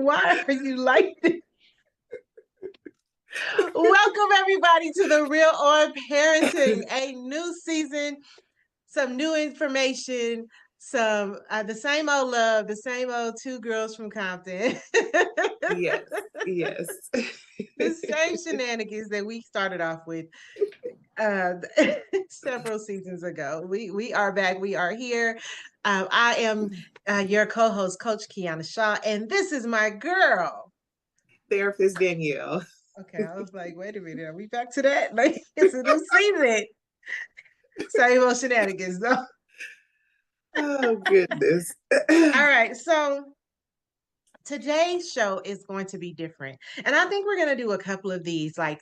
Why are you like this? Welcome everybody to The Real On Parenting, a new season, some new information, some the same old love, the same old two girls from Compton. Yes, yes. The same shenanigans that we started off with uh several seasons ago. We are back. We are here. I am your co-host, Coach Kiana Shaw, and this is my girl. Therapist Danielle. Okay, I was like, wait a minute, are we back to that? Like, it's a new season. Same old shenanigans, though. Oh, goodness. All right, so today's show is going to be different. And I think we're going to do a couple of these, like,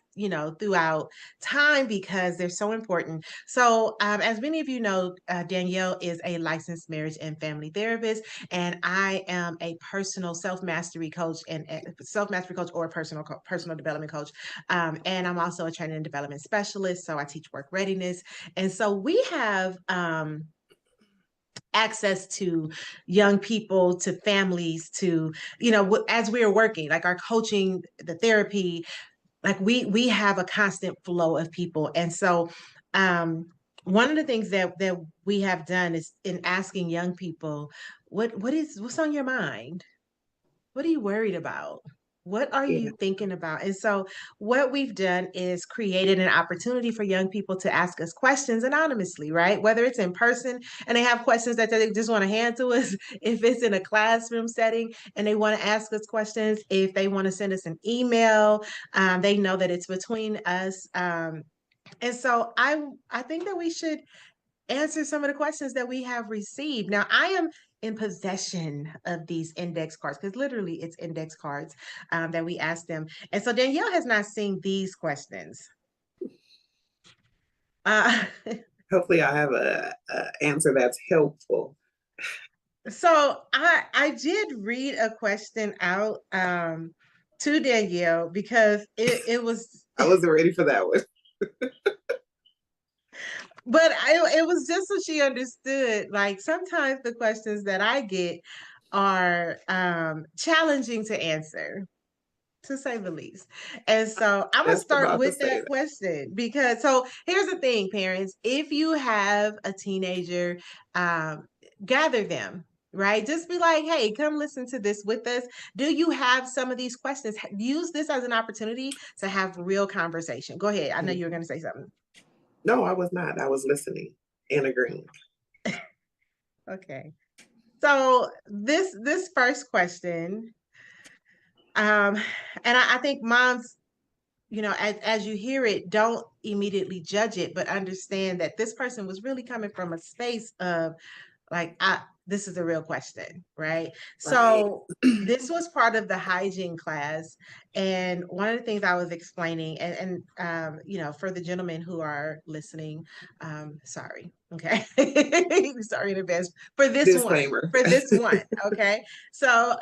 throughout time because they're so important. So, as many of you know, Danielle is a licensed marriage and family therapist, and I am a personal self-mastery coach and self-mastery coach or personal development coach. And I'm also a training and development specialist. So I teach work readiness. And so we have, access to young people, to families, to as we are working, like our coaching, the therapy, like we have a constant flow of people. And so one of the things that we have done is in asking young people, what's on your mind? What are you worried about? What are Yeah. you thinking about? And so, what we've done is created an opportunity for young people to ask us questions anonymously, right? Whether it's in person and they have questions that they just want to hand to us, if it's in a classroom setting and they want to ask us questions, if they want to send us an email, they know that it's between us. And so, I think that we should answer some of the questions that we have received. Now, I am in possession of these index cards because literally it's index cards that we asked them. And so Danielle has not seen these questions. Uh, Hopefully, I have a answer that's helpful. so I did read a question out to Danielle because it was I wasn't ready for that one. but it was just so she understood. Like sometimes the questions that I get are challenging to answer, to say the least. And so I'm gonna Just start about to with say that that. question because so here's the thing, parents. If you have a teenager, gather them. Right? Just be like, hey, come listen to this with us. Do you have some of these questions? Use this as an opportunity to have real conversation. Go ahead. I know you were going to say something. No, I was not. I was listening and agreeing. Okay. So this first question, um, and I think moms, as you hear it, don't immediately judge it, but understand that this person was really coming from a space of like, this is a real question, right? Right. So this was part of the hygiene class. And one of the things I was explaining, and for the gentlemen who are listening, sorry, okay. Sorry in advance for this one, Disclaimer. for this one, okay? So,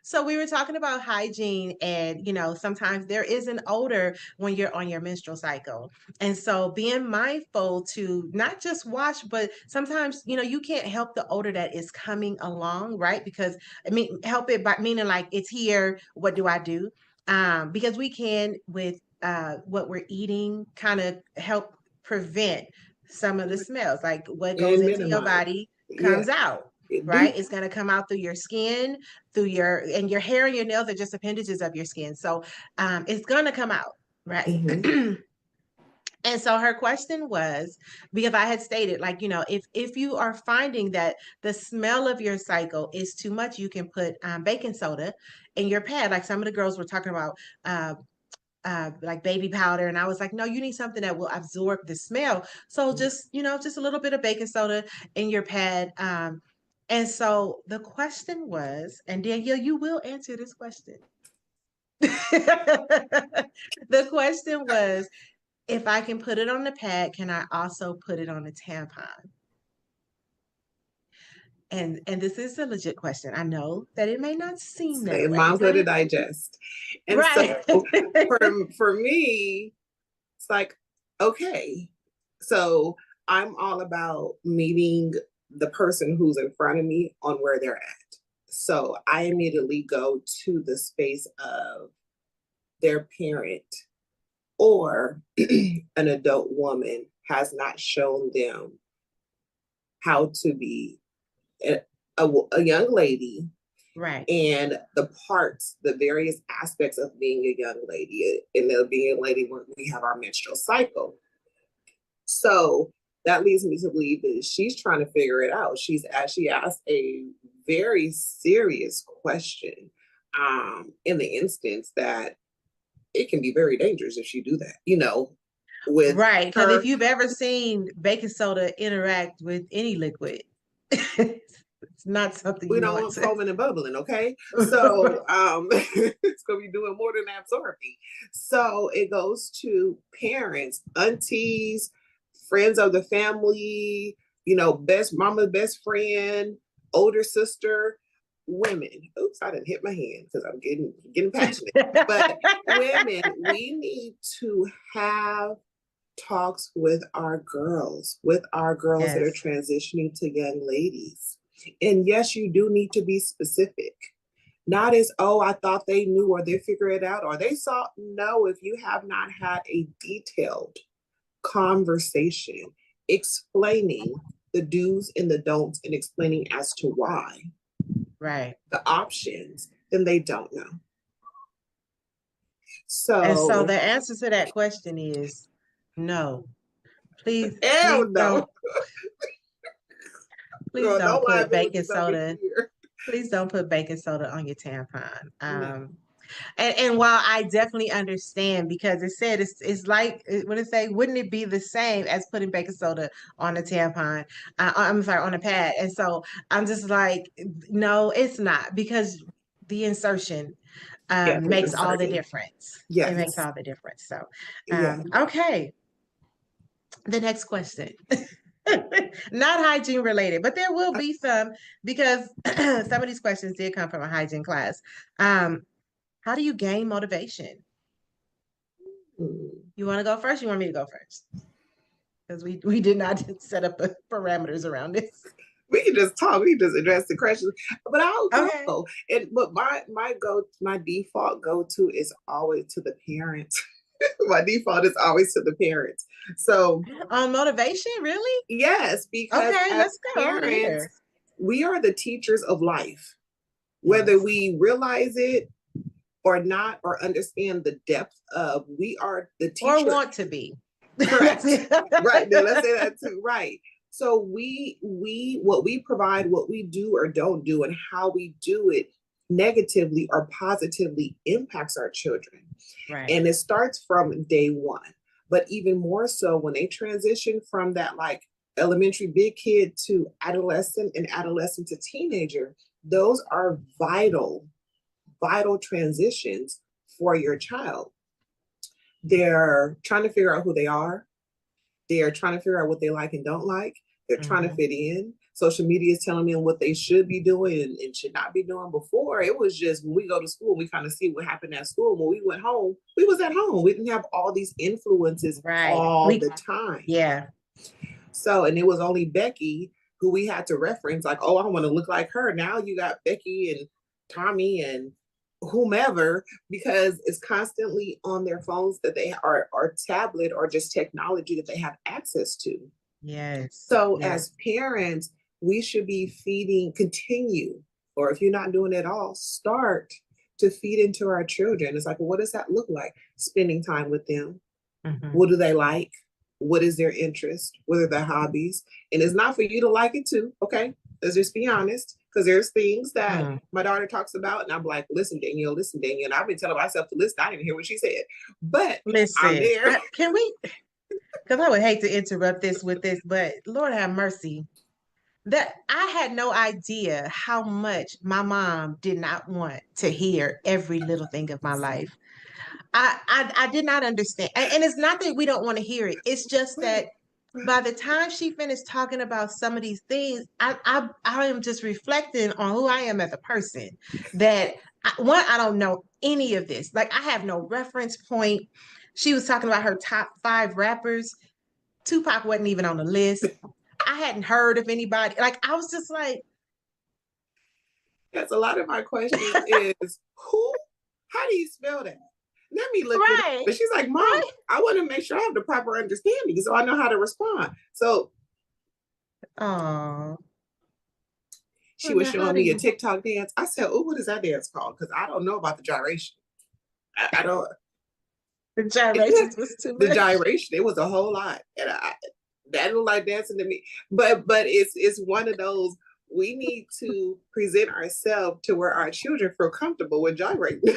so we were talking about hygiene and, sometimes there is an odor when you're on your menstrual cycle. And so being mindful to not just wash, but sometimes, you can't help the odor that is coming along, right? Because help it by meaning like it's here. What do I do? Because we can with what we're eating kind of help prevent some of the smells, like what goes And into your minimize. body Yeah, comes out. it do. Right, it's going to come out through your skin, and your hair and your nails are just appendages of your skin, so it's going to come out, right? Mm-hmm. And so her question was, because I had stated, like, if you are finding that the smell of your cycle is too much, you can put baking soda in your pad. Like some of the girls were talking about like baby powder. And I was like, no, you need something that will absorb the smell. So just a little bit of baking soda in your pad. And so the question was, and Danielle, you will answer this question. The question was, if I can put it on the pad, can I also put it on the tampon? And this is a legit question. I know that it may not seem that way, Moms but let it it digest. And right. so for me, it's like, okay. So I'm all about meeting the person who's in front of me on where they're at. So I immediately go to the space of their parent or an adult woman has not shown them how to be a, a young lady Right. and the parts, the various aspects of being a young lady, and they'll be a lady when we have our menstrual cycle. So that leads me to believe that she's trying to figure it out. She asked a very serious question in the instance that it can be very dangerous if you do that, with Right. Because if her. you've ever seen baking soda interact with any liquid, it's not something We you don't want want to. foaming and bubbling, okay? So it's gonna be doing more than absorbing. So it goes to parents, aunties, friends of the family, best mama, best friend, older sister, women. Oops, I didn't hit my hand because I'm getting passionate. But women, we need to have talks with our girls that are Yes. transitioning to young ladies. And yes, you do need to be specific. Not as, oh, I thought they knew or they figure it out or they saw. No, if you have not had a detailed conversation explaining the do's and the don'ts and explaining as to why, Right. the options, then they don't know. And so So, the answer to that question is no. Please, hell no. please Girl, no don't put baking liabilities over soda. here. Please don't put baking soda on your tampon. No. And while I definitely understand because it said it's like what it say, wouldn't it be the same as putting baking soda on a tampon? I'm sorry, on a pad. And so I'm just like, no, it's not because the insertion Yeah, makes all the difference. It makes yes. all the difference. So, Yeah. okay, the next question. Not hygiene related, but there will be some because some of these questions did come from a hygiene class. How do you gain motivation? Mm. You want to go first? You want me to go first? Because we did not set up parameters around this. We can just talk. We can just address the questions. But I'll Okay. go. But my default go to is always to the parents. My default is always to the parents. So On motivation, really? yes, because Okay, as let's go. I want to parents, hear. we are the teachers of life, whether Yes. we realize it or not, or understand the depth of. We are the Or teacher. want to be. Correct. Right. Now let's say that too. Right. So what we provide, what we do or don't do, and how we do it negatively or positively impacts our children. Right. And it starts from day one. But even more so when they transition from that like elementary big kid to adolescent and adolescent to teenager, those are vital transitions for your child. They're trying to figure out who they are. They're trying to figure out what they like and don't like. They're trying to fit in. Social media is telling them what they should be doing and should not be doing. Before, it was just when we go to school, we kind of see what happened at school. When we went home, we was at home. We didn't have all these influences Right. all the time. Yeah. So, and it was only Becky who we had to reference, like, oh, I want to look like her. Now you got Becky and Tommy and whomever, because it's constantly on their phones that they are, or tablet, or just technology that they have access to. Yes. So Yes. as parents, we should be continue, or if you're not doing it all, start to feed into our children. It's like, well, what does that look like? Spending time with them. What do they like? What is their interest? What are their hobbies? And it's not for you to like it too, okay? Let's just be honest. Because there's things that my daughter talks about, and I'm like, listen, Danielle. And I've been telling myself to listen. I didn't hear what she said. But listen, I'm there. Can we? Because I would hate to interrupt this with this, but Lord have mercy. That I had no idea how much my mom did not want to hear every little thing of my life. I did not understand. And it's not that we don't want to hear it. It's just that by the time she finished talking about some of these things, I am just reflecting on who I am as a person. That I don't know any of this. Like I have no reference point. She was talking about her top 5 rappers. Tupac wasn't even on the list. I hadn't heard of anybody. Like I was just like, Yes, a lot of my questions is who, how do you spell that? Let me look it up. Right. But she's like, Mom, Right. I want to make sure I have the proper understanding so I know how to respond. So Oh, she well, was now how showing do me a you TikTok dance. I said, oh, what is that dance called? Because I don't know about the gyration. I don't, the gyrations was too the much? gyration, it was a whole lot. And that looked like dancing to me. But it's one of those, we need to present ourselves to where our children feel comfortable with gyrating.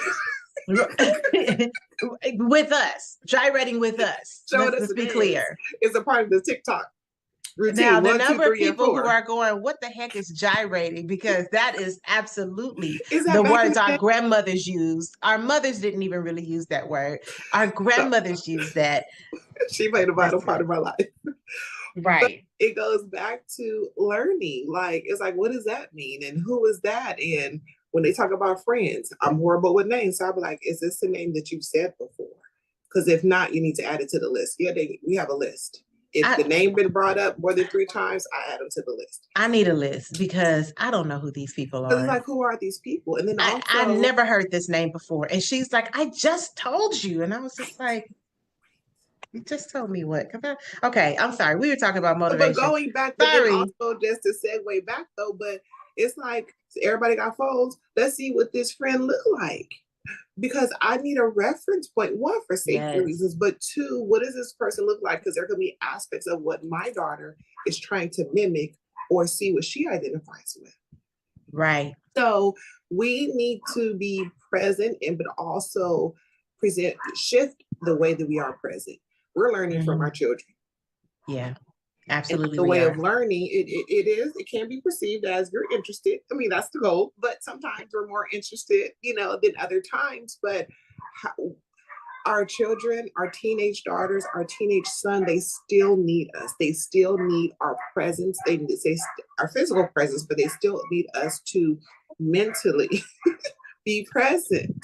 With us, gyrating with us. Showing us Let's a be dance clear. is a part of the TikTok Now, routine. the One, two, number of three, and people who four. are going, what the heck is gyrating? Because that is absolutely Is that the back in words the our day? grandmothers used. Our mothers didn't even really use that word. Our So grandmothers used that. she played a vital part Listen, of my life. But right. it goes back to learning. Like, it's like, what does that mean? And who is that? And when they talk about friends, I'm horrible with names. So I'll be like, is this a name that you've said before? Because if not, you need to add it to the list. Yeah, we have a list. If the I name been brought up more than 3 times, I add them to the list. I need a list because I don't know who these people Because it's are. like, who are these people? And then I also, never heard this name before. And she's like, I just told you. And I was just like, you just told me what? Okay, I'm sorry. We were talking about but motivation. going back, but then Sorry. also just to segue back though, but it's like everybody got phones. Let's see what this friend look like. Because I need a reference point, one, for safety Yes. reasons, but two, what does this person look like? Because there could be aspects of what my daughter is trying to mimic or see what she identifies with. Right. So we need to be present and but also present shift the way that we are present. We're learning from our Mhm. children. Yeah, And absolutely the we way are. of learning, it can be perceived as you're interested. I mean, that's the goal, but sometimes we're more interested, than other times. But how, our children, our teenage daughters, our teenage son, they still need us. They still need our presence. They our physical presence, but they still need us to mentally be present.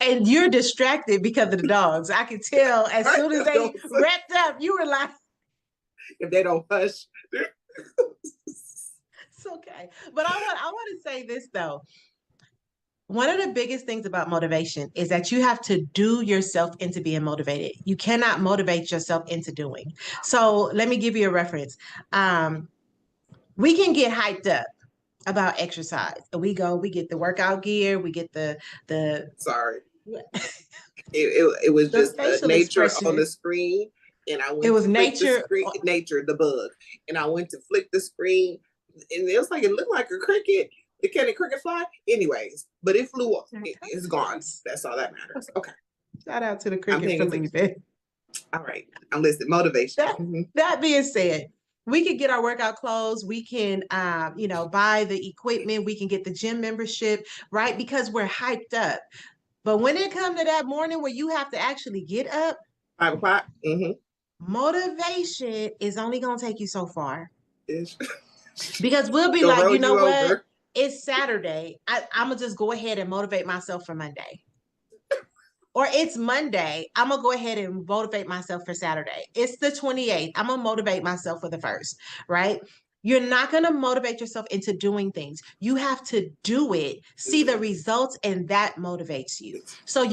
And you're distracted because of the dogs. I could tell as Right? soon as they wrapped up, you were like, If they don't hush. it's okay. But I want to say this though. One of the biggest things about motivation is that you have to do yourself into being motivated. You cannot motivate yourself into doing. So let me give you a reference. We can get hyped up about exercise. We get the workout gear, we get the Sorry. It was the just facial nature on expression. the screen, and I It went was to flick the nature. screen, nature, the bug, and I went to flick the screen, and it was like it looked like a cricket. Can a cricket fly? Anyways, but it flew off. It's gone. That's all that matters. Okay, Shout out to the I'm cricket paying for attention. leaving. All right, I'm listening. Motivation. That that being said, we can get our workout clothes. We can, buy the equipment. We can get the gym membership, right? Because we're hyped up. But when it comes to that morning where you have to actually get up, 5 o'clock. Mm-hmm. motivation is only going to take you so far. Ish. Because we'll be Gonna like, roll you know you what? over. It's Saturday. I'm going to just go ahead and motivate myself for Monday. Or it's Monday. I'm going to go ahead and motivate myself for Saturday. It's the 28th. I'm going to motivate myself for the first, right? You're not going to motivate yourself into doing things. You have to do it, see the results, and that motivates you. So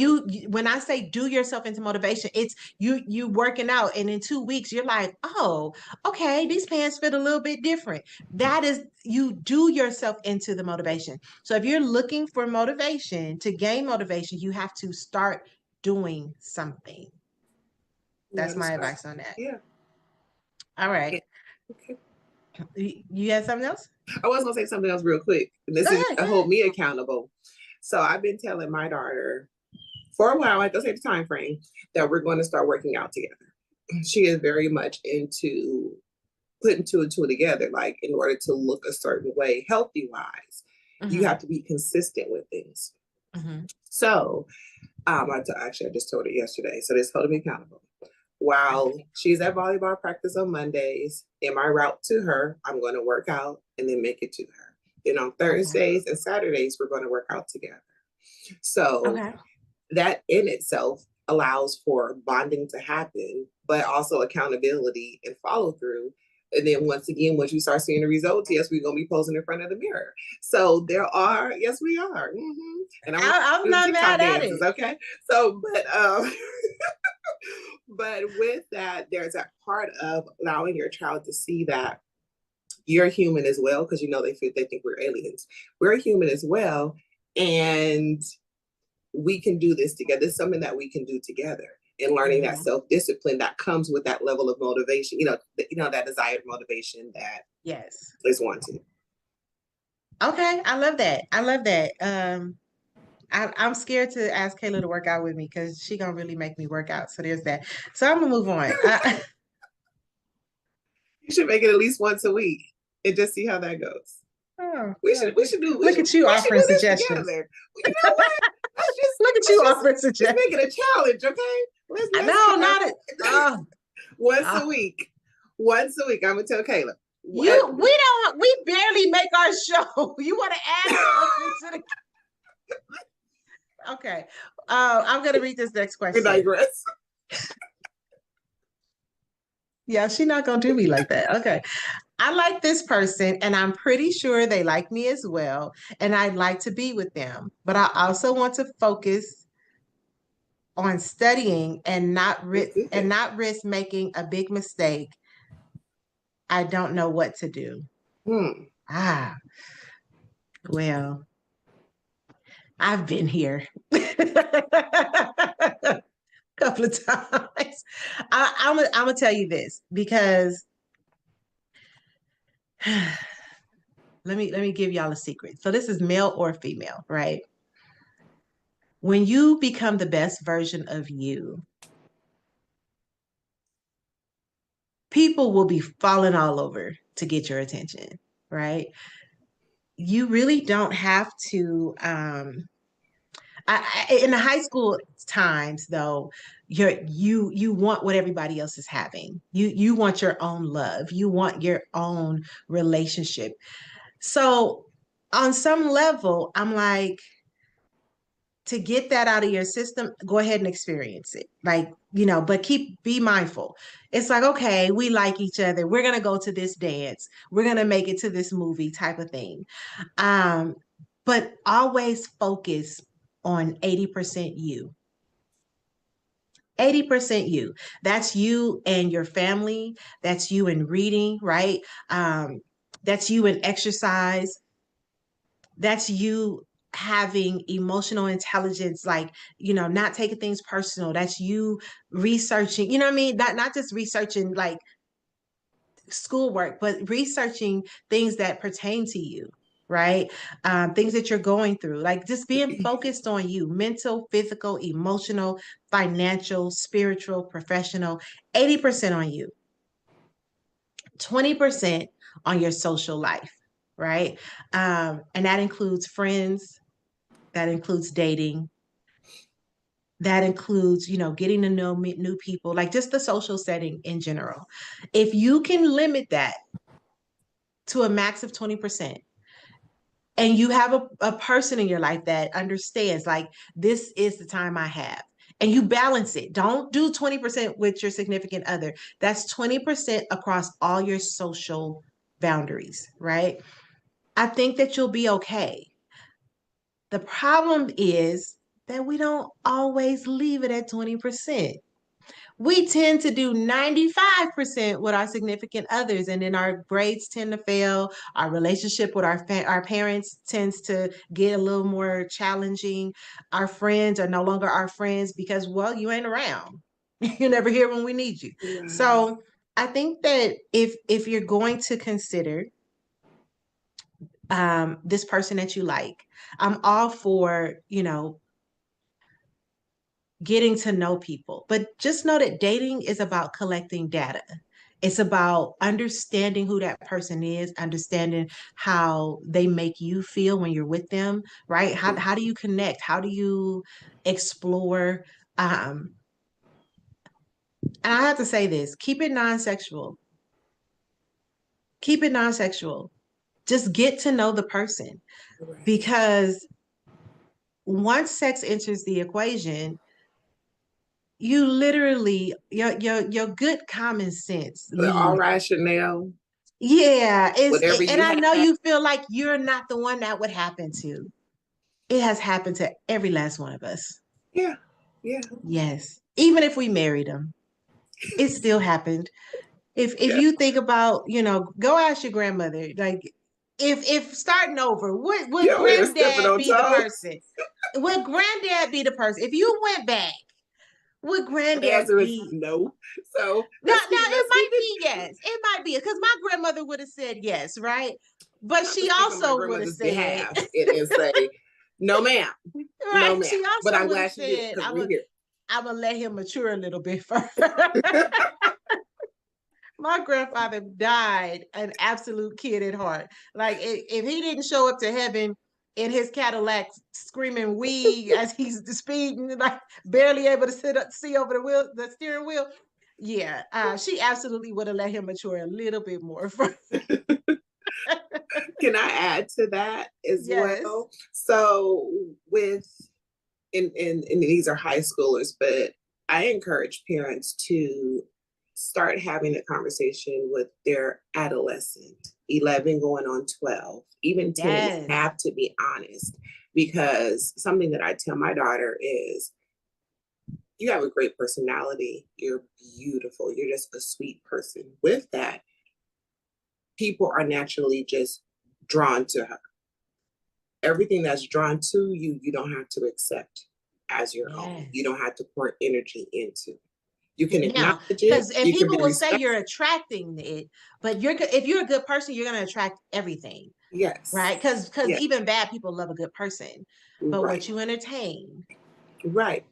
when I say do yourself into motivation, it's you working out, and in 2 weeks you're like, oh, okay, these pants fit a little bit different. That is you do yourself into the motivation. So if you're looking for motivation to gain motivation, you have to start doing something. Yeah, That's my advice on that. Yeah. All right. Yeah. Okay. You got something else? I was gonna say something else real quick, and Go this is ahead, to go hold ahead. me accountable. So I've been telling my daughter for a while, like I say the time frame, that we're going to start working out together. She is very much into putting two and two together. Like in order to look a certain way, healthy wise, you Mm-hmm. have to be consistent with things. Mm-hmm. So actually, I just told her yesterday. So this holding me accountable. While she's at volleyball practice on Mondays, in my route to her, I'm going to work out and then make it to her. Then on Okay. Thursdays and Saturdays, we're going to work out together. So Okay. that in itself allows for bonding to happen, but also accountability and follow through And then once again, once you start seeing the results, yes, we're gonna be posing in front of the mirror. So there are, yes, we are. And I'm I'm doing not TikTok mad at dances, it. okay? So, but with that, there's that part of allowing your child to see that you're human as well, because they think we're aliens. We're human as well, and we can do this together. It's something that we can do together. And learning that self-discipline that comes with that level of motivation, that desired motivation that Yes. is wanted. Okay, I love that. I love that. I'm scared to ask Kayla to work out with me because she gonna really make me work out. So there's that. So I'm gonna move on. You should make it at least once a week and just see how that goes. Oh, We should do. look at you offering do this suggestions. together. You know what? Look at you offering suggestions. Let's make it a challenge, okay? Let's no, not it. Once a week. Once a week. I'm gonna tell Kayla. We barely make our show. You want to add something to the Okay. I'm gonna read this next question. We digress. Yeah, she's not gonna do me like that. Okay. I like this person and I'm pretty sure they like me as well. And I'd like to be with them. But I also want to focus on studying and not risk making a big mistake. I don't know what to do. Well, I've been here a couple of times. I'm gonna tell you this because let me give y'all a secret. So this is male or female, right? When you become the best version of you, people will be falling all over to get your attention, right? You really don't have to in the high school times though, you want what everybody else is having. You want your own love. You want your own relationship. So on some level, I'm like, to get that out of your system, go ahead and experience it. Like, but be mindful. It's like, okay, we like each other. We're going to go to this dance. We're going to make it to this movie type of thing. But always focus on 80% you. 80% you. That's you and your family. That's you in reading, right? That's you in exercise. That's you having emotional intelligence, like, not taking things personal. That's you researching, you know what I mean? Not just researching like schoolwork, but researching things that pertain to you, right? Things that you're going through, like just being focused on you, mental, physical, emotional, financial, spiritual, professional, 80% on you, 20% on your social life, right? And that includes friends, that includes dating, that includes, getting to know new people, like just the social setting in general. If you can limit that to a max of 20%, and you have a person in your life that understands, like, this is the time I have, and you balance it. Don't do 20% with your significant other. That's 20% across all your social boundaries, right? I think that you'll be okay. The problem is that we don't always leave it at 20%. We tend to do 95% with our significant others, and then our grades tend to fail. Our relationship with our parents tends to get a little more challenging. Our friends are no longer our friends because, well, you ain't around. You're never here when we need you. Right. So I think that if you're going to consider this person that you like, I'm all for, getting to know people, but just know that dating is about collecting data. It's about understanding who that person is, understanding how they make you feel when you're with them, right? How do you connect? How do you explore? And I have to say this, keep it non-sexual. Keep it non-sexual. Just get to know the person. Right. Because once sex enters the equation, you literally, your good common sense leaves. All right, Chanel. Yeah, Whatever and you I have. know you feel like you're not the one that would happen to. It has happened to every last one of us. Yeah, yeah, Yes. Even if we married them, it still happened. If yeah. you think about, go ask your grandmother, like if starting over, You would over here stepping granddad on be the toes. person? Would granddad be the person? If you went back, would The granddad answer is be? no. So No, let's no, keep it let's keep might it. be yes. It might be because my grandmother would have said yes, right? But Not to she speak on my also would have grandmother's said, behalf and say, no, ma'am, right? no, ma'am. She But also I'm would have glad she did said, because we're here. I'm gonna let him mature a little bit first. My grandfather died an absolute kid at heart. Like if he didn't show up to heaven in his Cadillac screaming "wee" as he's speeding, like barely able to see over the steering wheel. Yeah, she absolutely would have let him mature a little bit more. Can I add to that as Yes. well? So with and these are high schoolers, but I encourage parents to start having a conversation with their adolescent, 11 going on 12, even 10, Yes. have to be honest. Because something that I tell my daughter is, you have a great personality. You're beautiful. You're just a sweet person. With that, people are naturally just drawn to her. Everything that's drawn to you, you don't have to accept as your own. You Yes. don't have to pour energy into. You can Now, acknowledge because it. and You can people be will say respectful. you're attracting it, but if you're a good person, you're going to attract everything, Yes. right? Because Yes. even bad people love a good person, but Right. what you entertain. Right.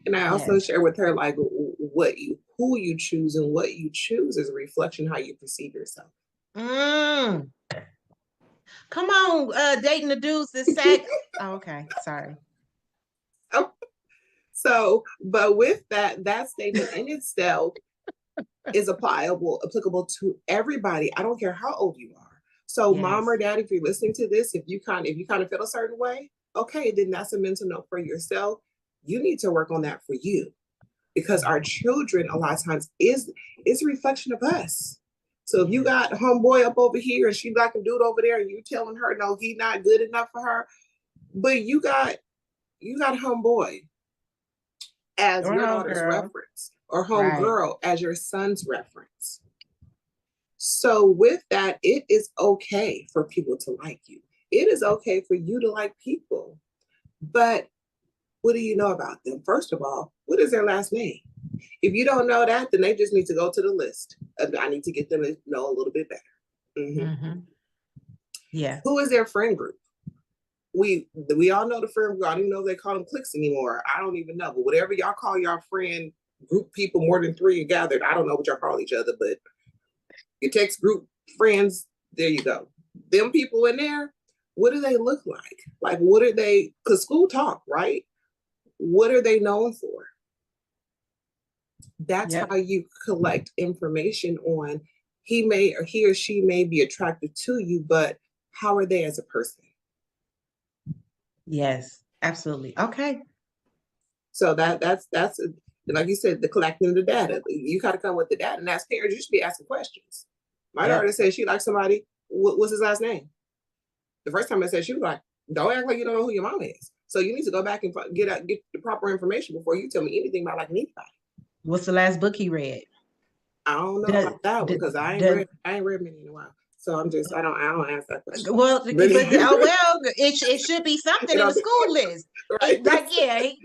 And I also Yes. share with her like who you choose and what you choose is a reflection how you perceive yourself. Mm. Come on, dating the dudes that say, oh, okay, sorry. But with that statement in itself is applicable to everybody. I don't care how old you are. So, mom Yes. or dad, if you're listening to this, if you kind of feel a certain way, okay, then that's a mental note for yourself. You need to work on that for you, because our children a lot of times is a reflection of us. So if you got homeboy up over here and she like a dude over there, and you telling her no, he's not good enough for her, but you got homeboy as Or your home daughter's girl. reference, or Right. homegirl as your son's reference. So with that, it is okay for people to like you. It is okay for you to like people. But what do you know about them? First of all, what is their last name? If you don't know that, then they just need to go to the list. I need to get them to know a little bit better. Mm-hmm. Yeah. Who is their friend group? We all know the friend group. I don't even know if they call them cliques anymore. I don't even know. But whatever y'all call y'all friend group, people more than 3 gathered, I don't know what y'all call each other, but your text group friends, there you go. Them people in there, what do they look like? Like, what are they? Because school talk, right? What are they known for? That's how you collect information on he or she may be attracted to you, but how are they as a person? Yes, absolutely. Okay. So that's like you said, the collecting the data. You got to come with the data, and as parents, you should be asking questions. My daughter said she likes somebody. What's his last name? The first time I said, she was like, "Don't act like you don't know who your mom is." So you need to go back and get the proper information before you tell me anything about liking anybody. What's the last book he read? I don't know about that one because I ain't read many in a while. So I don't ask that question. Well, but it should be something in the school list. Right.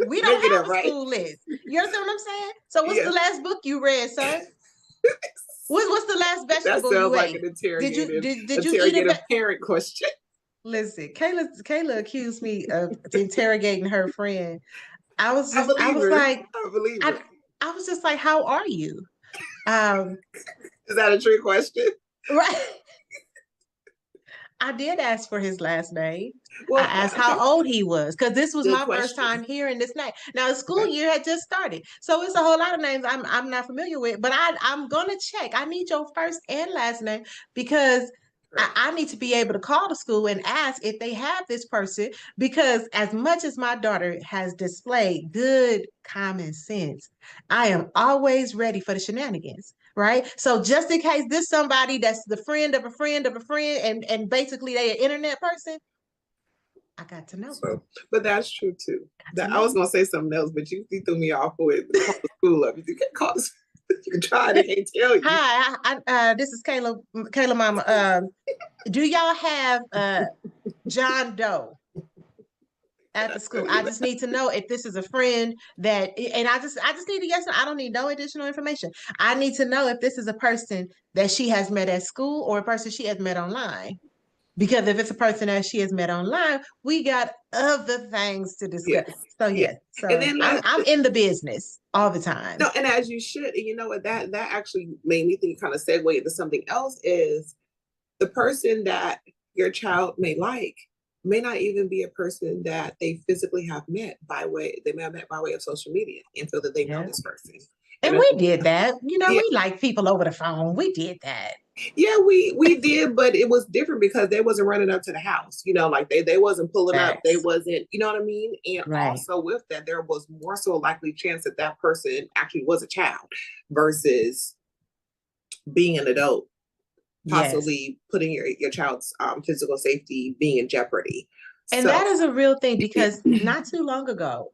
We don't have a school list. You understand what I'm saying? So what's the last book you read, sir? What's the last vegetable you ate? An interrogative, did you eat a parent question? Listen, Kayla accused me of interrogating her friend. I was I believe it. I was just like, how are you? Is that a true question? Right. I did ask for his last name. Well, I asked how old he was because this was my first time hearing this name. Now the school year had just started, so it's a whole lot of names I'm not familiar with. But I'm gonna check. I need your first and last name because I need to be able to call the school and ask if they have this person. Because as much as my daughter has displayed good common sense, I am always ready for the shenanigans. right? So just in case this somebody that's the friend of a friend of a friend, and basically they an internet person, I got to know. So, but that's true too. Got to That I was know. gonna say something else, but you threw me off with call the school up. You can call the, you can try it, I can't tell you. Hi, this is Kayla Mama. Do y'all have John Doe at the school? I just need to know if this is a friend that, and I just need to yes. I don't need no additional information. I need to know if this is a person that she has met at school or a person she has met online. Because if it's a person that she has met online, we got other things to discuss. Yes. So Yeah. yeah, And so then I'm in the business all the time. no, and as you should, and you know what, that actually made me think, kind of segue into something else, is the person that your child may like may not even be a person that they physically have met by way, they may have met by way of social media and feel that they know Yeah. this person. And And we did that. yeah, We like people over the phone. We did that. yeah, we did, but it was different because they wasn't running up to the house, like they wasn't pulling up, they Facts. wasn't, you know what I mean? And Right. also with that, there was more so a likely chance that that person actually was a child versus being an adult, Yes. possibly putting your child's physical safety being in jeopardy. And So that is a real thing because not too long ago,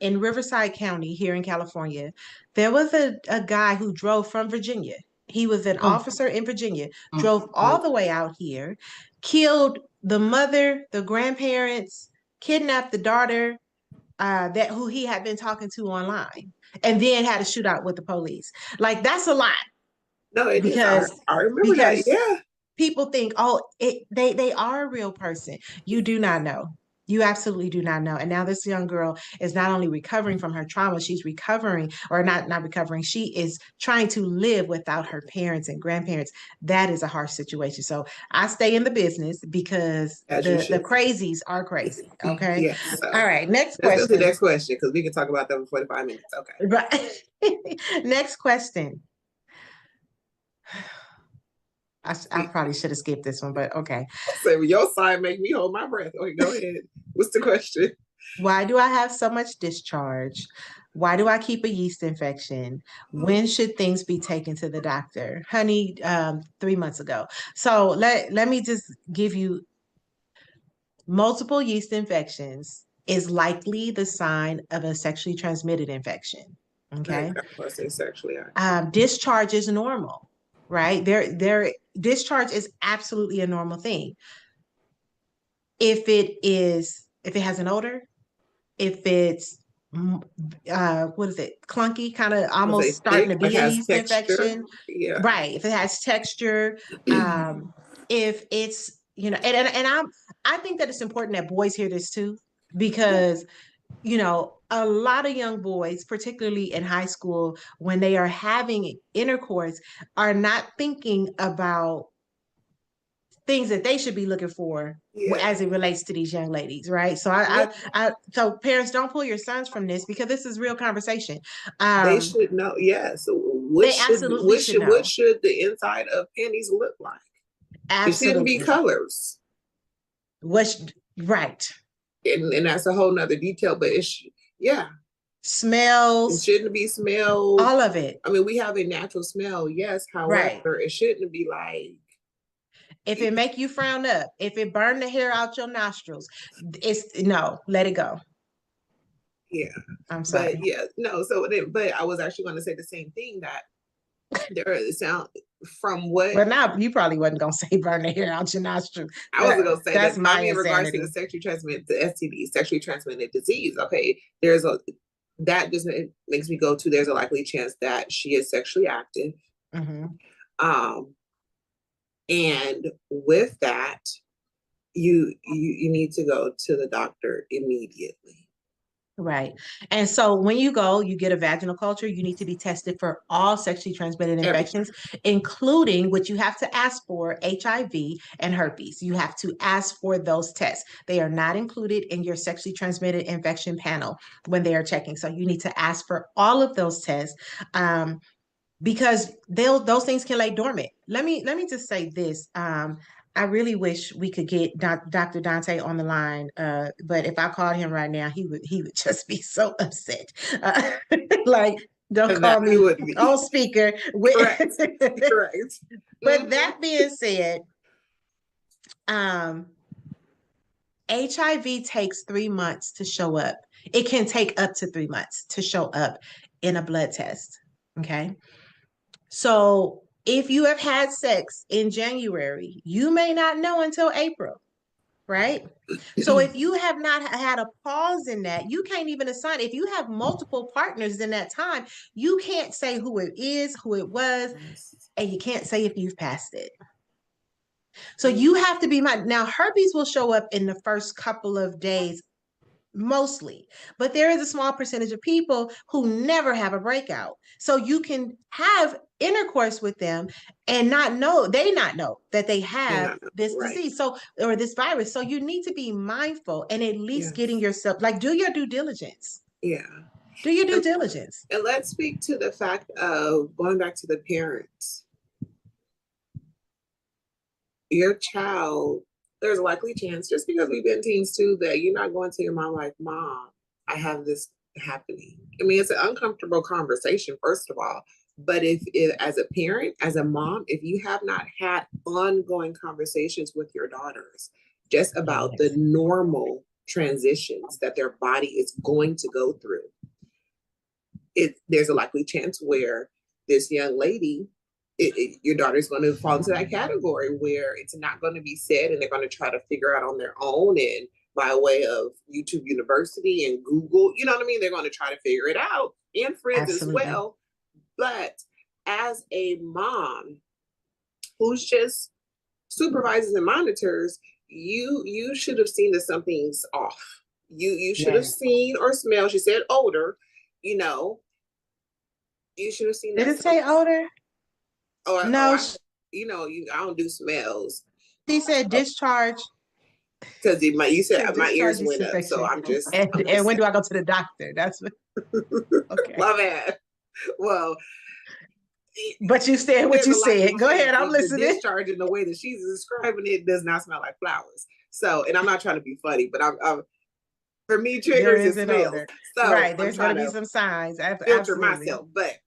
in Riverside County here in California, there was a guy who drove from Virginia. He was an officer in Virginia, drove all the way out here, killed the mother, the grandparents, kidnapped the daughter, that who he had been talking to online, and then had a shootout with the police. Like that's a lot no, it is. because I remember that. because Yeah. people think, oh, they are a real person. You do not know. You absolutely do not know. And now this young girl is not only recovering from her trauma, she's recovering, or not recovering, she is trying to live without her parents and grandparents. That is a harsh situation. So I stay in the business because As you the should. crazies are crazy. Okay. Yes. So All right. Next let's go to the question. next question because we can talk about that for 45 minutes. Okay. Right. Next question. I probably should have skipped this one, but okay. So your side make me hold my breath. Okay, go ahead. What's the question? Why do I have so much discharge? Why do I keep a yeast infection? When should things be taken to the doctor? Honey, 3 months ago. So let me just give you multiple yeast infections is likely the sign of a sexually transmitted infection. Okay. Sexually. Discharge is normal, right? Their discharge is absolutely a normal thing. If it has an odor, if it's what is it, clunky, kind of almost starting to be a yeast infection, yeah, right? If it has texture, if it's I think that it's important that boys hear this too, because a lot of young boys, particularly in high school, when they are having intercourse, are not thinking about things that they should be looking for as it relates to these young ladies, right? So so parents, don't pull your sons from this because this is real conversation. They should know. Yes. They absolutely should know. What should the inside of panties look like? It shouldn't be Absolutely. colors. Right. And that's a whole nother detail, but yeah. Smells. It shouldn't be smelled. All of it. I mean, we have a natural smell, yes. However, it shouldn't be like, if it make you frown up, if it burn the hair out your nostrils, no, let it go. Yeah. I'm sorry. But yeah, no, but I was actually going to say the same thing, that there is sound from what. Well, now you probably wasn't going to say burn the hair out your nostrils. I was going to say that's my in regards to the sexually transmitted, the STD, sexually transmitted disease. Okay. That just makes me go to, there's a likely chance that she is sexually active. Mm-hmm. And with that, you need to go to the doctor immediately. Right. And so when you go, you get a vaginal culture, you need to be tested for all sexually transmitted infections, including what you have to ask for, HIV and herpes. You have to ask for those tests. They are not included in your sexually transmitted infection panel when they are checking. So you need to ask for all of those tests. Because those things can lay dormant. Let me just say this. I really wish we could get Dr. Dante on the line, but if I called him right now, he would just be so upset. Like Don't And call that me would be on speaker. correct. Correct. But that being said, um, HIV takes 3 months to show up. It can take up to 3 months to show up in a blood test. Okay. So if you have had sex in January, you may not know until April, right? So if you have not had a pause in that, you can't even assign. If you have multiple partners in that time, you can't say who it is, who it was, and you can't say if you've passed it. So you have to be mindful. Now, herpes will show up in the first couple of days mostly, but there is a small percentage of people who never have a breakout. So you can have intercourse with them and not know that they have this right. disease. So, or this virus. So you need to be mindful and at least getting Yes. yourself, like, do your due diligence. Yeah. Do your due diligence. And let's speak to the fact of going back to the parents. Your child, there's a likely chance, just because we've been teens too, that you're not going to your mom like, Mom, I have this happening. I mean, it's an uncomfortable conversation, first of all. But if as a parent, as a mom, if you have not had ongoing conversations with your daughters just about the normal transitions that their body is going to go through, there's a likely chance where this young lady, your daughter's going to fall into that category where it's not going to be said, and they're going to try to figure out on their own, and by way of YouTube University and Google, you know what I mean? They're going to try to figure it out, and friends Absolutely. As well. But as a mom who's just supervises and monitors, you should have seen that something's off. You should have seen or smelled. She said odor, you know. You should have seen that. Did it say odor? Oh, no. I don't do smells. He said discharge. Because you said my ears went up, so I'm just. And when do I go to the doctor? That's what. Okay. My bad. Well. But you said what you said. Go ahead, I'm listening. The discharge in the way that she's describing it does not smell like flowers. So, and I'm not trying to be funny, but I'm for me, triggers is smells. So right, there's going to be some signs. Filter myself, but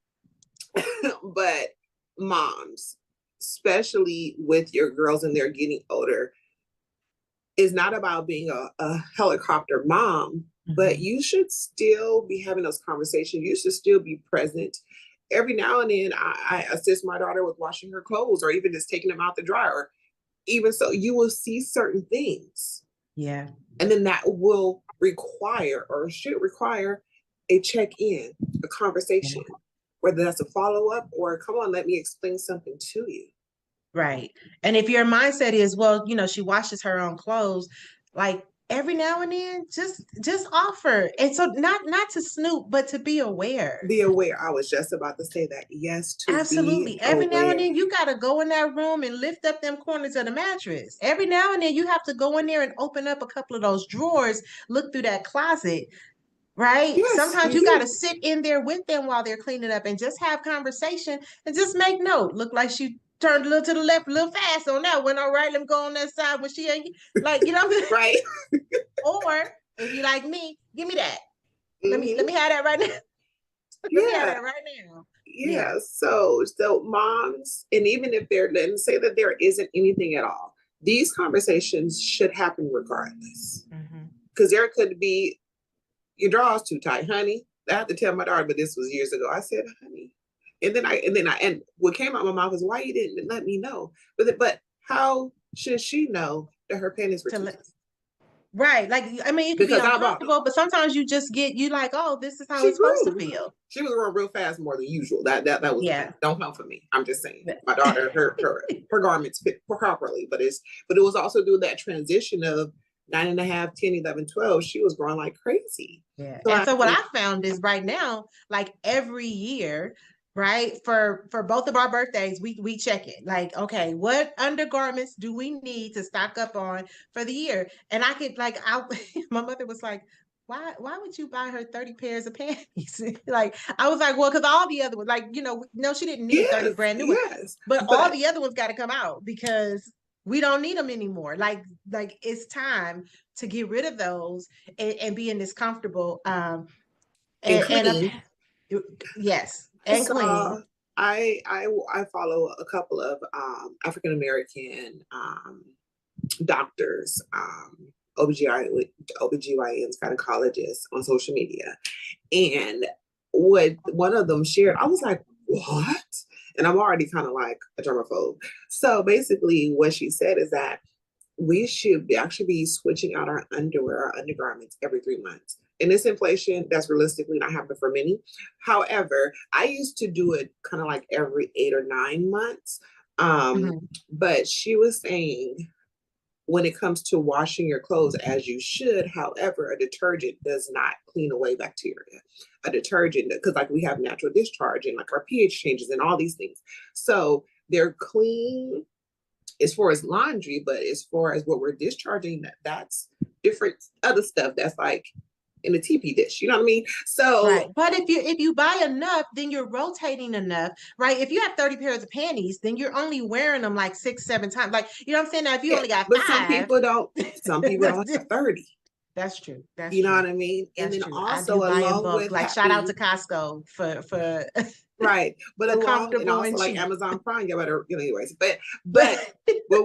moms, especially with your girls and they're getting older, is not about being a helicopter mom, but you should still be having those conversations. You should still be present. Every now and then, I assist my daughter with washing her clothes, or even just taking them out the dryer. Even so, you will see certain things. Yeah. And then that will require, or should require, a check-in, a conversation, whether that's a follow-up or, come on, let me explain something to you. Right. And if your mindset is, well, she washes her own clothes, like every now and then, just offer. And so not to snoop, but to be aware. Be aware. I was just about to say that. Yes, to absolutely. Every now and then you got to go in that room and lift up them corners of the mattress. Every now and then you have to go in there and open up a couple of those drawers, look through that closet. Right? Yes, sometimes you got to sit in there with them while they're cleaning up and just have conversation and just make note. Look like she turned a little to the left, a little fast on that one. All right, let me go on that side when she ain't like, right. Or if you like me, give me that. Let me have that right now. Let me have that right now. Yeah. So moms, and even if let's say that there isn't anything at all, these conversations should happen regardless. Because there could be, your draw's too tight, honey. I have to tell my daughter, but this was years ago. I said, honey. And what came out of my mouth was, why you didn't let me know? But how should she know that her panties were too tight? Right. Like, I mean, you could be uncomfortable, but sometimes you just you like, oh, this is how it's supposed to feel. She was growing real fast more than usual. That was don't come for me. I'm just saying. My daughter, her garments fit properly, but it was also doing that transition of 9.5, 10, 11, 12. She was growing like crazy. Yeah. So what I found is right now, like every year, right, for both of our birthdays, we check it. Like, okay, what undergarments do we need to stock up on for the year? And I could my mother was like, why would you buy her 30 pairs of panties? Like, I was like, well, because all the other ones, like, no, she didn't need 30 brand new ones, but all the other ones got to come out because we don't need them anymore. Like it's time to get rid of those and be in this comfortable Yes, and clean. So I follow a couple of African American doctors, OBGYNs, gynecologists on social media. And what one of them shared, I was like, what? And I'm already kind of like a germaphobe. So basically, what she said is that we should actually be switching out our underwear, our undergarments every 3 months. In this inflation, that's realistically not happening for many. However, I used to do it kind of like every 8 or 9 months. Mhm. But she was saying when it comes to washing your clothes as you should, however, a detergent does not clean away bacteria. A detergent, because like we have natural discharge and like our pH changes and all these things. So they're clean as far as laundry, but as far as what we're discharging, that's different other stuff that's like in the TP dish. You know what I mean? Right. So But if you buy enough, then you're rotating enough, right? If you have 30 pairs of panties, then you're only wearing them like 6, 7 times. Like, you know what I'm saying? Now, if you yeah, only got but five, some people don't have 30. that's true. That's You know true. what I mean? And That's then true. I do also buy in along bulk. with Like shout out to having Costco for right, but for along and comfortable also and like cheap. Amazon Prime, you better, anyways. But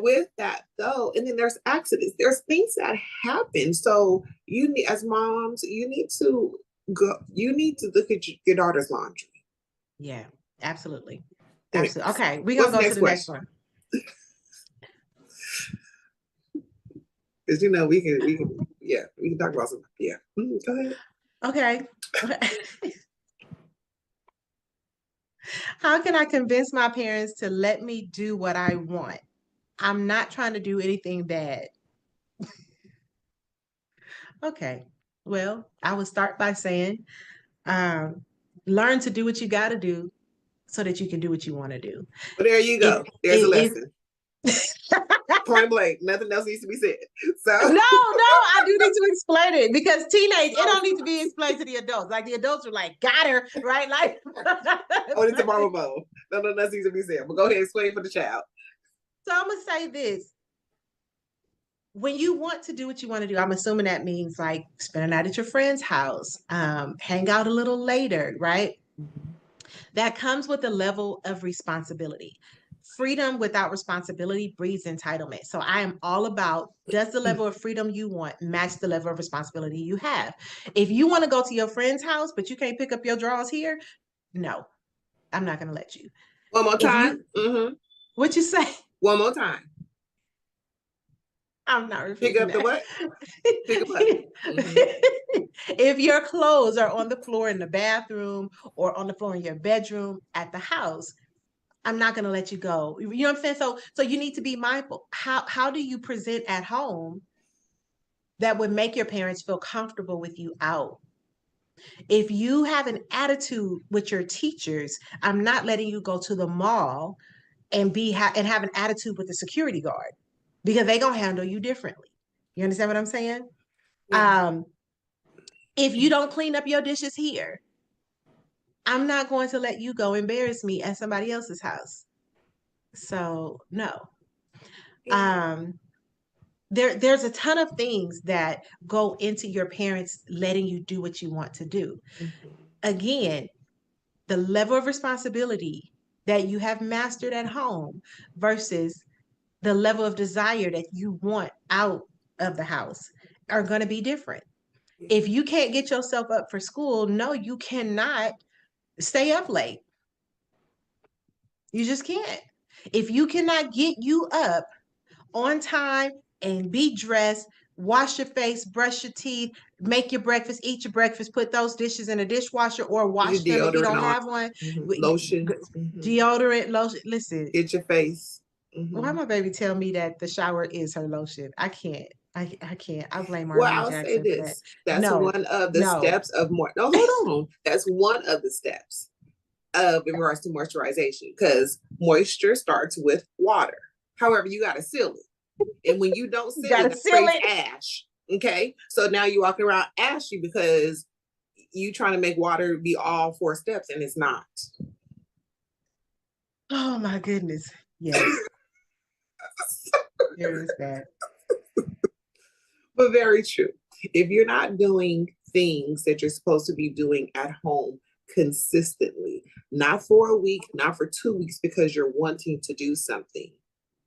with that though, and then there's accidents, there's things that happen. So you need, as moms, you need to go, you need to look at your daughter's laundry. Yeah, absolutely. Absolutely. Anyways, Okay, we're what's gonna the go to next the next question? one. Because yeah, we can talk about some, yeah. Go ahead. Okay. How can I convince my parents to let me do what I want? I'm not trying to do anything bad. Okay. Well, I would start by saying, um, learn to do what you got to do so that you can do what you want to do. But there you If go. There's a if lesson. Point blank. Nothing else needs to be said. So no, no, I do need to explain it because it don't need to be explained to the adults. Like the adults are like, got her, right? Like oh, it's tomorrow mode. No, nothing needs to be said. But go ahead, explain for the child. So I'm gonna say this. When you want to do what you want to do, I'm assuming that means like spend a night at your friend's house, hang out a little later, right? That comes with a level of responsibility. Freedom without responsibility breeds entitlement. So I am all about, does the level of freedom you want match the level of responsibility you have? If you want to go to your friend's house, but you can't pick up your drawers here, no, I'm not going to let you. One more If time. you, what you say? One more time. I'm not Pick repeating up the that. what? Pick up what? If your clothes are on the floor in the bathroom or on the floor in your bedroom at the house, I'm not going to let you go. You know what I'm saying? So you need to be mindful. How do you present at home that would make your parents feel comfortable with you out? If you have an attitude with your teachers, I'm not letting you go to the mall and and have an attitude with the security guard because they're going to handle you differently. You understand what I'm saying? Yeah. Um, if you don't clean up your dishes here, I'm not going to let you go embarrass me at somebody else's house. So no. Yeah. Um, there's a ton of things that go into your parents letting you do what you want to do. Again, the level of responsibility that you have mastered at home versus the level of desire that you want out of the house are going to be different. If you can't get yourself up for school, no, you cannot stay up late. You just can't. If you cannot get you up on time and be dressed, wash your face, brush your teeth, make your breakfast, eat your breakfast, put those dishes in a dishwasher or Put your wash them if you deodorant don't on. have one. Lotion. Deodorant, lotion. Listen, Get your face. why my baby tell me that the shower is her lotion? I can't. I can't. I blame Well, Marsha I'll say Jackson for that. this. That's No, one of the no. steps of more. No, hold on. That's one of the steps of in regards to moisturization because moisture starts with water. However, you got to seal it. And when you don't You seal it, gotta that seal creates it. ash. Okay. So now you're walking around ashy because you trying to make water be all 4 steps and it's not. Oh my goodness. Yes. There is that. But very true. If you're not doing things that you're supposed to be doing at home, consistently, not for a week, not for 2 weeks because you're wanting to do something.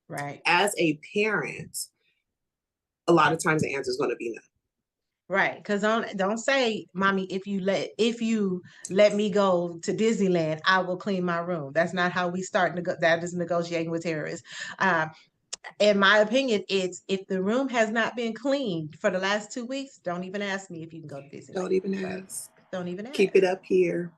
Right. As a parent, a lot of times the answer is going to be no. Right. Because don't say, mommy, if you let me go to Disneyland, I will clean my room. That's not how we start. That is negotiating with terrorists. In my opinion, it's if the room has not been cleaned for the last 2 weeks, don't even ask me if you can go to Disneyland. Don't even ask. Don't even Keep ask. it up here.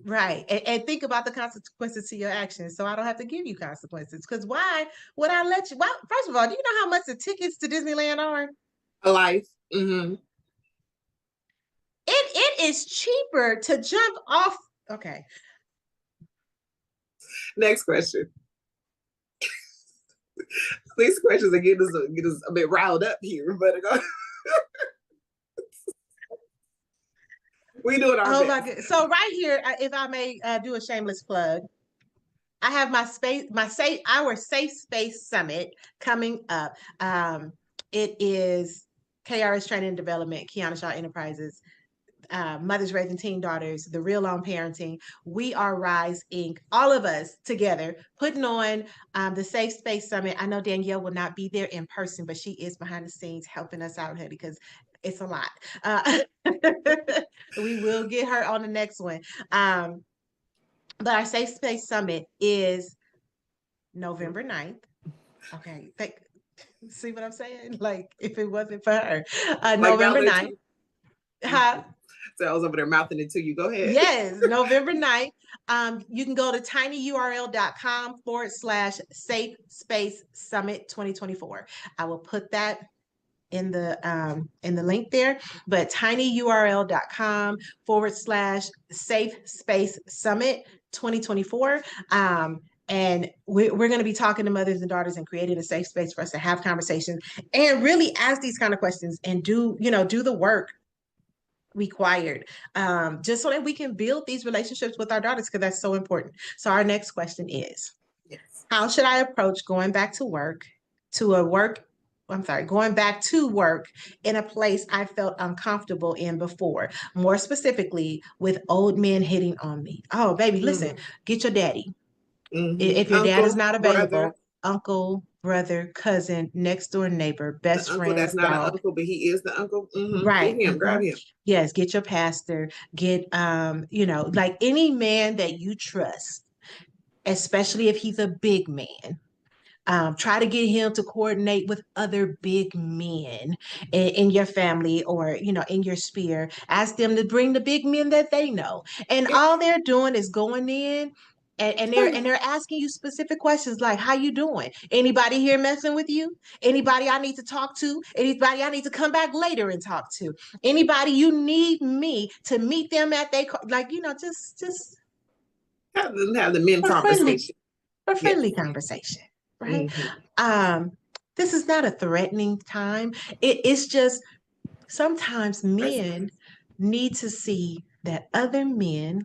Right. And think about the consequences to your actions. So I don't have to give you consequences. Because why would I let you? Well, first of all, do you know how much the tickets to Disneyland are? A life. Mm-hmm. It is cheaper to jump off. Okay. Next question. These questions are getting us a bit riled up here, but we doing our Oh best. my God. So right here, if I may do a shameless plug, I have our Safe Space Summit coming up. It is KRS Training and Development, Kiana Shaw Enterprises, Mothers Raising Teen Daughters, The Real on Parenting. We are Rise Inc., all of us together, putting on the Safe Space Summit. I know Danielle will not be there in person, but she is behind the scenes helping us out here because it's a lot. We will get her on the next one. But our Safe Space Summit is November 9th. Okay. See what I'm saying? Like, if it wasn't for her. November 9th. Huh? So I was over there mouthing it to you. Go ahead. Yes, November 9th. You can go to tinyurl.com/Safe Space Summit 2024. I will put that in the link there, but tinyurl.com/Safe Space Summit 2024. And we're going to be talking to mothers and daughters and creating a safe space for us to have conversations and really ask these kind of questions and do the work required, just so that we can build these relationships with our daughters, because that's so important. So our next question is, yes, how should I approach going back to work going back to work in a place I felt uncomfortable in before, more specifically with old men hitting on me? Oh, baby, listen, get your daddy. If your dad is not available, brother, uncle, brother, cousin, next door neighbor, best the uncle friend, that's not dog. an uncle, but he is the uncle. Right. Get him, grab him. Yes, get your pastor, get like any man that you trust, especially if he's a big man. Try to get him to coordinate with other big men in your family or in your sphere. Ask them to bring the big men that they know, and all they're doing is going in and they're asking you specific questions like, how you doing? Anybody here messing with you? Anybody I need to talk to? Anybody I need to come back later and talk to? Anybody you need me to meet them at just have the men a conversation. friendly conversation, right? This is not a threatening time. It's just sometimes men need to see that other men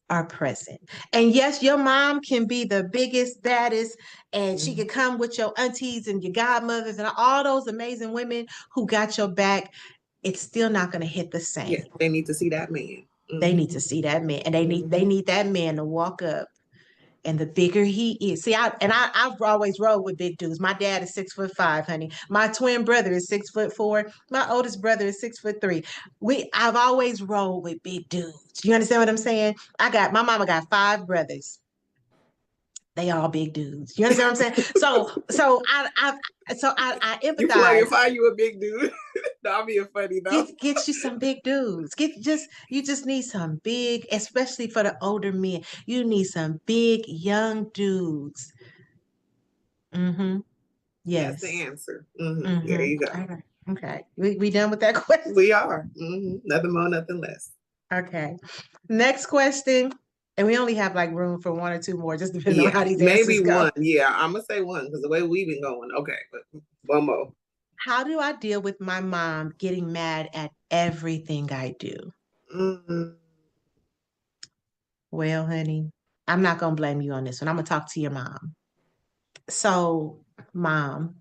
are present. And yes, your mom can be the biggest, baddest, and she can come with your aunties and your godmothers and all those amazing women who got your back. It's still not going to hit the same. Yeah, they need to see that man. They need to see that man, and they need that man to walk up. And the bigger he is, I've always rode with big dudes. My dad is 6'5", honey. My twin brother is 6'4". My oldest brother is 6'3". I've always rode with big dudes. You understand what I'm saying? My mama got 5 brothers. They all big dudes. You understand what I'm saying? So I empathize. You plug find you a big dude. That'll be funny though. Get you some big dudes. You just need some big, especially for the older men. You need some big young dudes. Yes. That's the answer. There you go. All right. Okay. We done with that question? We are. Nothing more, nothing less. Okay. Next question. And we only have like room for 1 or 2 more, just depending on how these maybe answers go. one. Yeah, I'm gonna say one because the way we've been going. Okay, but one more. How do I deal with my mom getting mad at everything I do? Well, honey, I'm not gonna blame you on this one. I'm gonna talk to your mom. So, mom,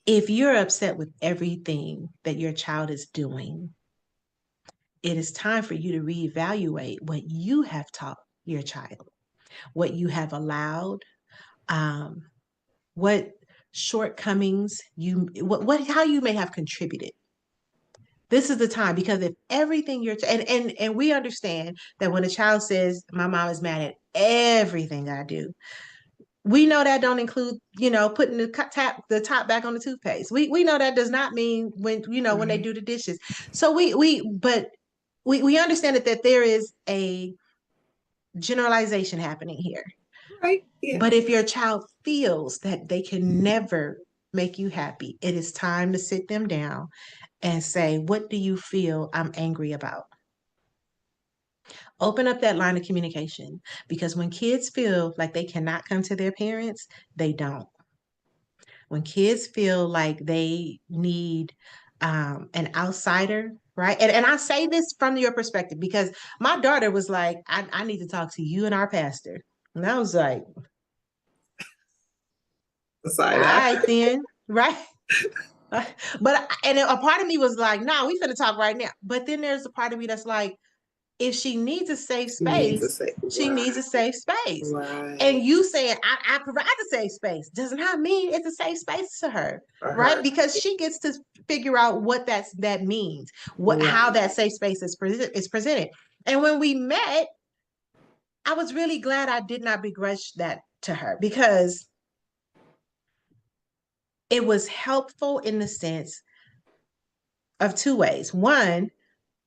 if you're upset with everything that your child is doing, it is time for you to reevaluate what you have taught your child, what you have allowed, um, what shortcomings how you may have contributed. This is the time, because if everything and we understand that when a child says my mom is mad at everything I do, we know that don't include, putting the top back on the toothpaste. We know that does not mean when, when they do the dishes. So we understand that there is a generalization happening here. Right. Yeah. But if your child feels that they can never make you happy, it is time to sit them down and say, what do you feel I'm angry about? Open up that line of communication, because when kids feel like they cannot come to their parents, they don't. When kids feel like they need an outsider, right? And I say this from your perspective because my daughter was like, I need to talk to you and our pastor. And I was like, all right then, right? But and a part of me was like, nah, we finna talk right now. But then there's a part of me that's like, if she needs a safe space, she needs a safe space. Right. And you saying I provide a safe space does not mean it's a safe space to her, right? Because she gets to figure out what that means, how that safe space is presented. And when we met, I was really glad I did not begrudge that to her, because it was helpful in the sense of two ways. One,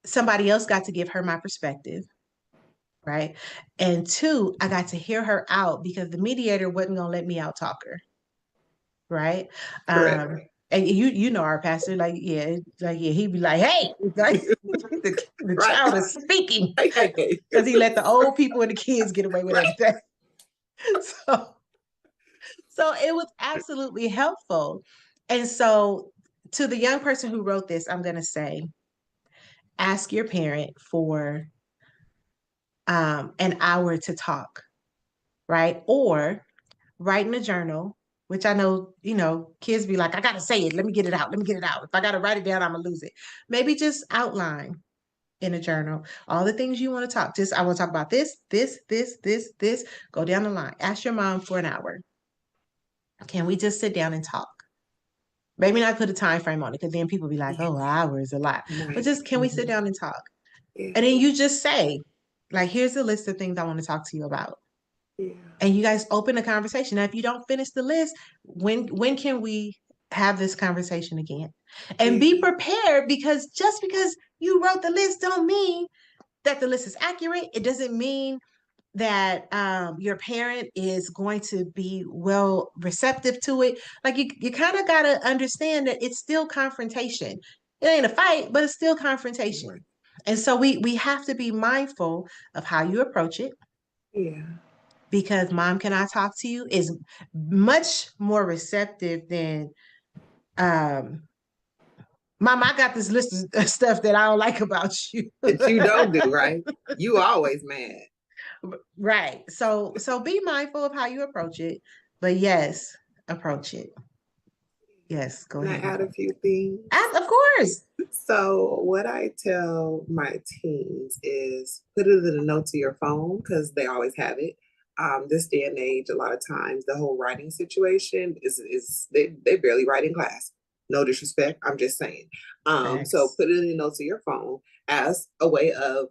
somebody else got to give her my perspective, right? And two, I got to hear her out because the mediator wasn't going to let me out talk her, right? And you know our pastor, he'd be like, hey, like, the child is speaking, because he let the old people and the kids get away with everything. So it was absolutely helpful. And so to the young person who wrote this, I'm going to say, ask your parent for an hour to talk, right? Or write in a journal, which I know, kids be like, I got to say it. Let me get it out. Let me get it out. If I got to write it down, I'm going to lose it. Maybe just outline in a journal all the things you want to talk. I want to talk about this, this, this, this, this. Go down the line. Ask your mom for an hour. Can we just sit down and talk? Maybe not put a time frame on it, because then people be like, oh, hours a lot. But just, can we sit down and talk? And then you just say, like, here's a list of things I want to talk to you about. Yeah. And you guys open a conversation. Now, if you don't finish the list, when can we have this conversation again? And be prepared, because just because you wrote the list don't mean that the list is accurate. It doesn't mean that your parent is going to be well receptive to it. Like, you kind of got to understand that it's still confrontation. It ain't a fight, but it's still confrontation. Right. And so we have to be mindful of how you approach it. Yeah. Because mom, can I talk to you is much more receptive than mom, I got this list of stuff that I don't like about you. That you don't do, right? You always mad. Right. So be mindful of how you approach it. But yes, approach it. Yes, go ahead. Can I add a few things? Of course. So what I tell my teens is put it in a note to your phone, because they always have it. This day and age, a lot of times the whole writing situation is they barely write in class. No disrespect, I'm just saying. So put it in a note to your phone as a way of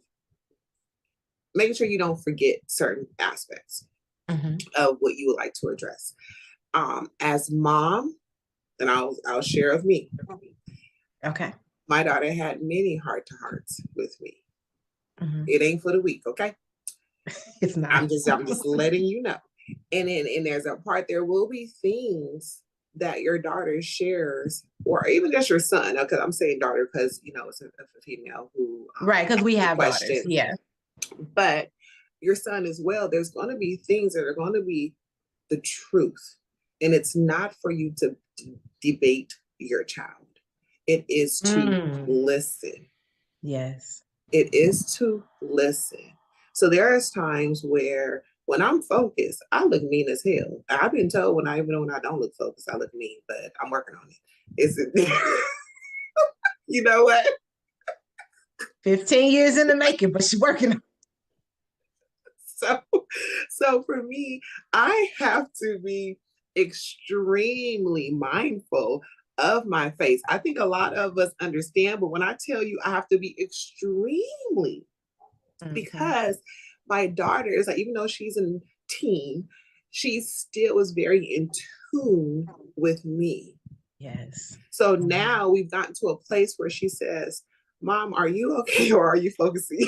making sure you don't forget certain aspects of what you would like to address. As mom, then I'll share of me. Okay. My daughter had many heart-to-hearts with me. It ain't for the weak, okay? It's not. I'm just letting you know. And there's a part, there will be things that your daughter shares, or even just your son. Because I'm saying daughter because it's a female who right, because we have daughters. Yeah. But your son as well, there's going to be things that are going to be the truth. And it's not for you to debate your child. It is to listen. Yes. It is to listen. So there is times where when I'm focused, I look mean as hell. I've been told when I don't look focused, I look mean, but I'm working on it. You know what? 15 years in the making, but she's working on So, so for me, I have to be extremely mindful of my face. I think a lot of us understand, but when I tell you I have to be extremely, it. Hmm. because my daughter is like, even though she's a teen, she still is very in tune with me. Yes. So now we've gotten to a place where she says, Mom, are you okay or are you focusing?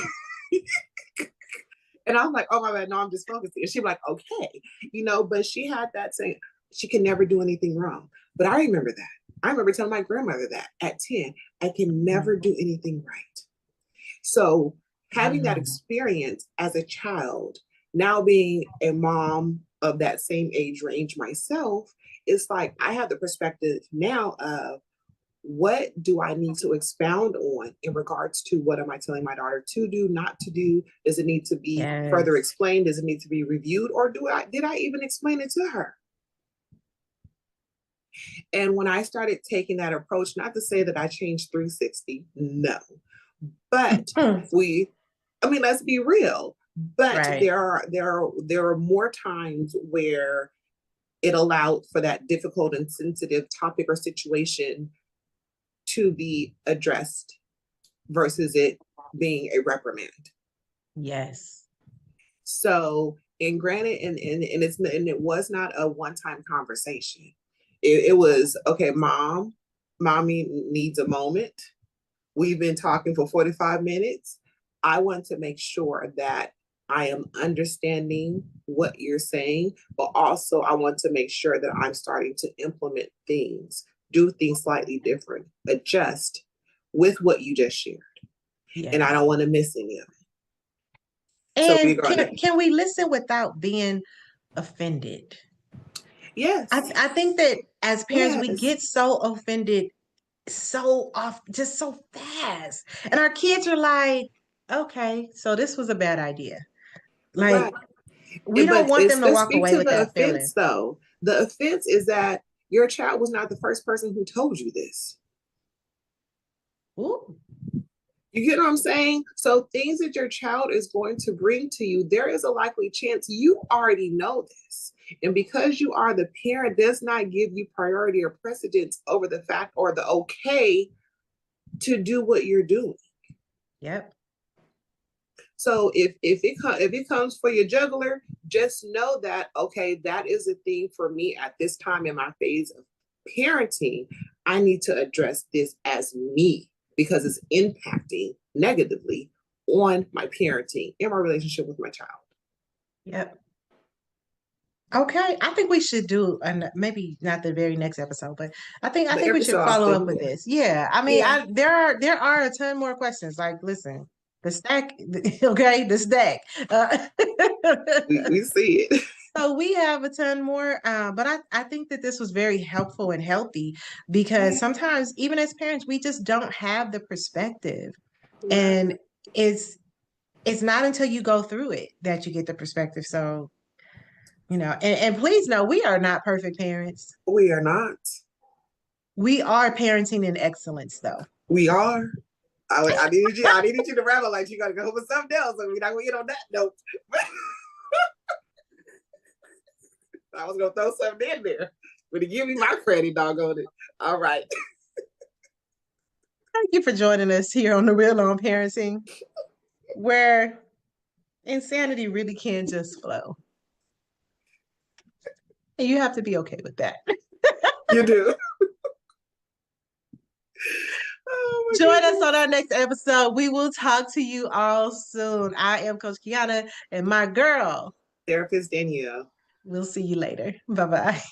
And I'm like, oh my God, no, I'm just focusing. And she's like, okay, but she had that saying, she can never do anything wrong. But I remember that. I remember telling my grandmother that at 10, I can never do anything right. So having that experience as a child, now being a mom of that same age range myself, it's like I have the perspective now of what do I need to expound on in regards to what am I telling my daughter to do, not to do? Does it need to be further Yes. explained? Does it need to be reviewed? Or did I even explain it to her? And when I started taking that approach, not to say that I changed 360, no, but let's be real. But Right. there are more times where it allowed for that difficult and sensitive topic or situation to be addressed versus it being a reprimand. Yes. So, and granted, and it was not a one-time conversation. It was okay, mommy needs a moment. We've been talking for 45 minutes. I want to make sure that I am understanding what you're saying, but also I want to make sure that I'm starting to implement things, do things slightly different, adjust with what you just shared. And I Yes. don't want to miss any of it. So we're And gonna, can we listen without being offended? yes, I think that as parents, we yes, get so offended so off just so fast. And our kids are like, okay, so this was a bad idea. Like right. we don't But want them to let's walk speak away to with the that feeling. offense though. The offense is that your child was not the first person who told you this. Ooh, You get what I'm saying? So things that your child is going to bring to you, there is a likely chance you already know this. And because you are the parent, does not give you priority or precedence over the fact or the okay to do what you're doing. yep. So if it comes for your juggler, just know that okay, that is a thing for me at this time in my phase of parenting. I need to address this as me because it's impacting negatively on my parenting and my relationship with my child. Yep. Okay, I think we should do and maybe not the very next episode, but I But think we every should so follow up often, with yeah, this. Yeah, I mean, yeah, there are a ton more questions. Like, listen, the stack, okay, the stack. we see it. So we have a ton more, but I think that this was very helpful and healthy because Yeah, sometimes even as parents, we just don't have the perspective. right. And it's it's not until you go through it that you get the perspective. So, and please know we are not perfect parents. We are not. We are parenting in excellence though. We are. I needed you to rattle like you gotta go with something else. So we're not gonna get on that note. I was gonna throw something in there. But to give me my credit, doggone it. All right. Thank you for joining us here on the Real on Parenting, where insanity really can just flow. And you have to be okay with that. You do. Oh my Join us goodness. on our next episode. We will talk to you all soon. I am Coach Kiana and my girl. Therapist Danielle. We'll see you later. Bye bye.